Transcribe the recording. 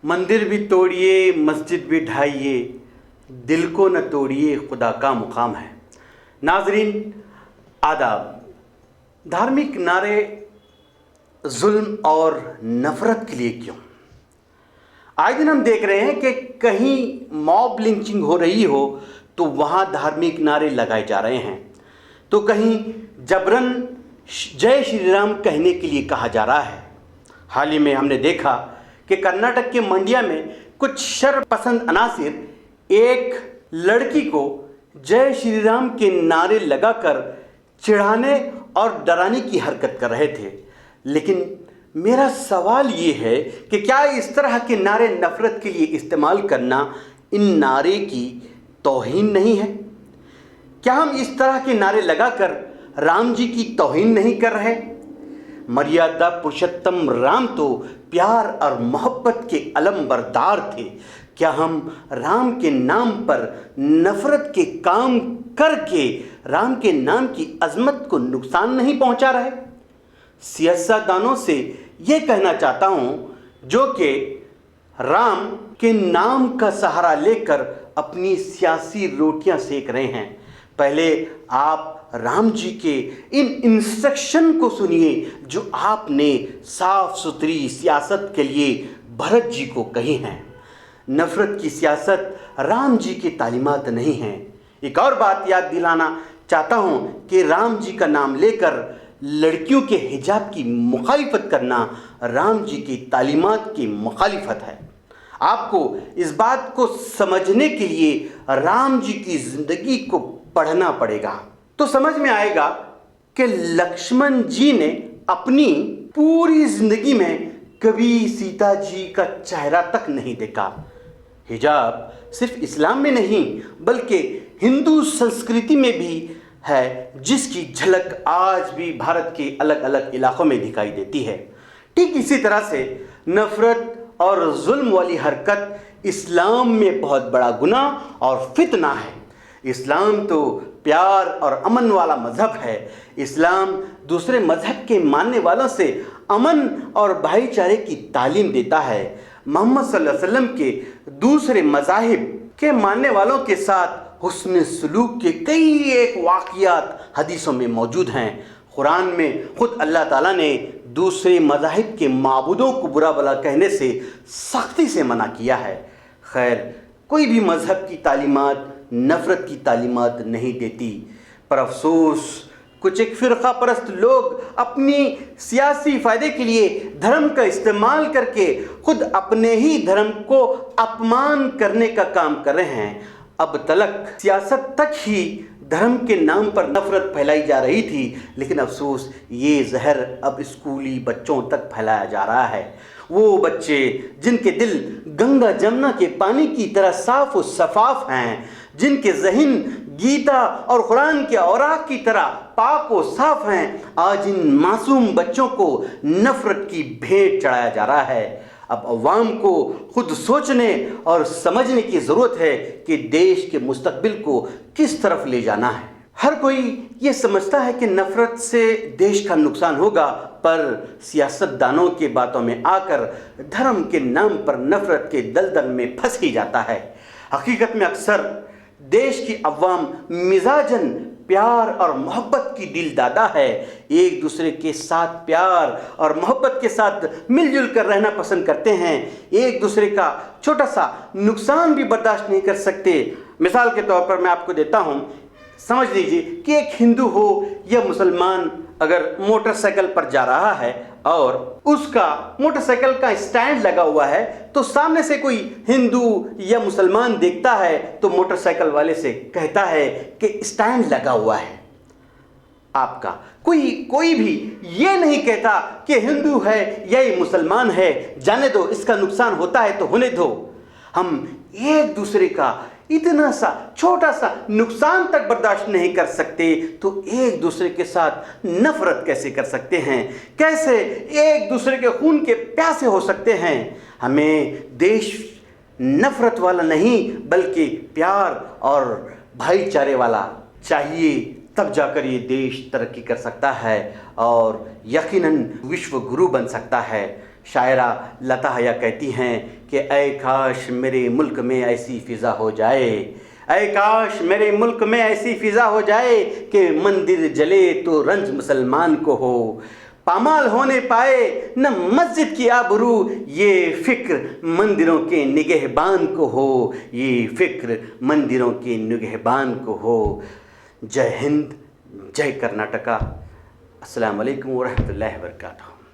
मंदिर भी तोड़िए, मस्जिद भी ढाइए, दिल को न तोड़िए, खुदा का मुकाम है। नाजरीन आदाब। धार्मिक नारे जुल्म और नफरत के लिए क्यों? आए दिन हम देख रहे हैं कि कहीं मॉब लिंचिंग हो रही हो तो वहाँ धार्मिक नारे लगाए जा रहे हैं, तो कहीं जबरन जय श्री राम कहने के लिए कहा जा रहा है। हाल ही में हमने देखा कि कर्नाटक के मंडिया में कुछ शर पसंद अनासिर एक लड़की को जय श्री राम के नारे लगाकर चिढ़ाने और डराने की हरकत कर रहे थे। लेकिन मेरा सवाल ये है कि क्या इस तरह के नारे नफरत के लिए इस्तेमाल करना इन नारे की तौहीन नहीं है? क्या हम इस तरह के नारे लगाकर राम जी की तौहीन नहीं कर रहे? मर्यादा पुरुषोत्तम राम तो प्यार और मोहब्बत के अलमबरदार थे। क्या हम राम के नाम पर नफरत के काम करके राम के नाम की अजमत को नुकसान नहीं पहुंचा रहे? सियासतदानों से ये कहना चाहता हूँ जो कि राम के नाम का सहारा लेकर अपनी सियासी रोटियां सेक रहे हैं, पहले आप राम जी के इन इंस्ट्रक्शन को सुनिए जो आपने साफ सुथरी सियासत के लिए भरत जी को कही हैं। नफरत की सियासत राम जी की तालीमात नहीं हैं। एक और बात याद दिलाना चाहता हूँ कि राम जी का नाम लेकर लड़कियों के हिजाब की मुखालिफत करना राम जी की तालीमात की मुखालिफत है। आपको इस बात को समझने के लिए राम जी की ज़िंदगी को पढ़ना पड़ेगा, तो समझ में आएगा कि लक्ष्मण जी ने अपनी पूरी ज़िंदगी में कभी सीता जी का चेहरा तक नहीं देखा। हिजाब सिर्फ इस्लाम में नहीं बल्कि हिंदू संस्कृति में भी है, जिसकी झलक आज भी भारत के अलग अलग इलाकों में दिखाई देती है। ठीक इसी तरह से नफरत और जुल्म वाली हरकत इस्लाम में बहुत बड़ा गुनाह और फितना है। इस्लाम तो प्यार और अमन वाला मज़हब है। इस्लाम दूसरे मज़हब के मानने वालों से अमन और भाईचारे की तालीम देता है। मोहम्मद सल्लल्लाहु अलैहि वसल्लम के दूसरे मज़ाहिब के मानने वालों के साथ हुस्न सलूक के कई एक वाक़ियात हदीसों में मौजूद हैं। कुरान में खुद अल्लाह ताला ने दूसरे मज़ाहिब के माबूदों को बुरा भला कहने से सख्ती से मना किया है। खैर, कोई भी मज़हब की तालीमात नफ़रत की तालीमात नहीं देती, पर अफसोस कुछ एक फ़िरक़ा परस्त लोग अपनी सियासी फ़ायदे के लिए धर्म का इस्तेमाल करके खुद अपने ही धर्म को अपमान करने का काम कर रहे हैं। अब तलक सियासत तक ही धर्म के नाम पर नफरत फैलाई जा रही थी, लेकिन अफसोस ये जहर अब स्कूली बच्चों तक फैलाया जा रहा है। वो बच्चे जिनके दिल गंगा जमुना के पानी की तरह साफ और शफाफ हैं, जिनके ज़हन गीता और कुरान के औराक की तरह पाक और साफ हैं, आज इन मासूम बच्चों को नफरत की भेंट चढ़ाया जा रहा है। अब अवाम को खुद सोचने और समझने की ज़रूरत है कि देश के मुस्तकबिल को किस तरफ ले जाना है। हर कोई ये समझता है कि नफ़रत से देश का नुकसान होगा, पर सियासतदानों के बातों में आकर धर्म के नाम पर नफ़रत के दलदल में फंस ही जाता है। हकीकत में अक्सर देश की अवाम मिजाजन प्यार और मोहब्बत की दिलदादा है। एक दूसरे के साथ प्यार और मोहब्बत के साथ मिलजुल कर रहना पसंद करते हैं। एक दूसरे का छोटा सा नुकसान भी बर्दाश्त नहीं कर सकते। मिसाल के तौर पर मैं आपको देता हूँ, समझ लीजिए कि एक हिंदू हो या मुसलमान अगर मोटरसाइकिल पर जा रहा है और उसका मोटरसाइकिल का स्टैंड लगा हुआ है, तो सामने से कोई हिंदू या मुसलमान देखता है तो मोटरसाइकिल वाले से कहता है कि स्टैंड लगा हुआ है आपका। कोई भी ये नहीं कहता कि हिंदू है या ये मुसलमान है, जाने दो, इसका नुकसान होता है तो होने दो। हम एक दूसरे का इतना सा छोटा सा नुकसान तक बर्दाश्त नहीं कर सकते तो एक दूसरे के साथ नफरत कैसे कर सकते हैं? कैसे एक दूसरे के खून के प्यासे हो सकते हैं? हमें देश नफरत वाला नहीं बल्कि प्यार और भाईचारे वाला चाहिए, तब जाकर ये देश तरक्की कर सकता है और यकीनन विश्व गुरु बन सकता है। شاعرہ لتا حیا کہتی ہیں کہ اے کاش میرے ملک میں ایسی فضا ہو جائے، اے کاش میرے ملک میں ایسی فضا ہو جائے کہ مندر جلے تو رنج مسلمان کو ہو، پامال ہونے پائے نہ مسجد کی آبرو، یہ فکر مندروں کے نگہبان کو ہو، یہ فکر مندروں کے نگہبان کو ہو۔ جے ہند، جے کرناٹکا۔ السلام علیکم ورحمۃ اللہ وبرکاتہ۔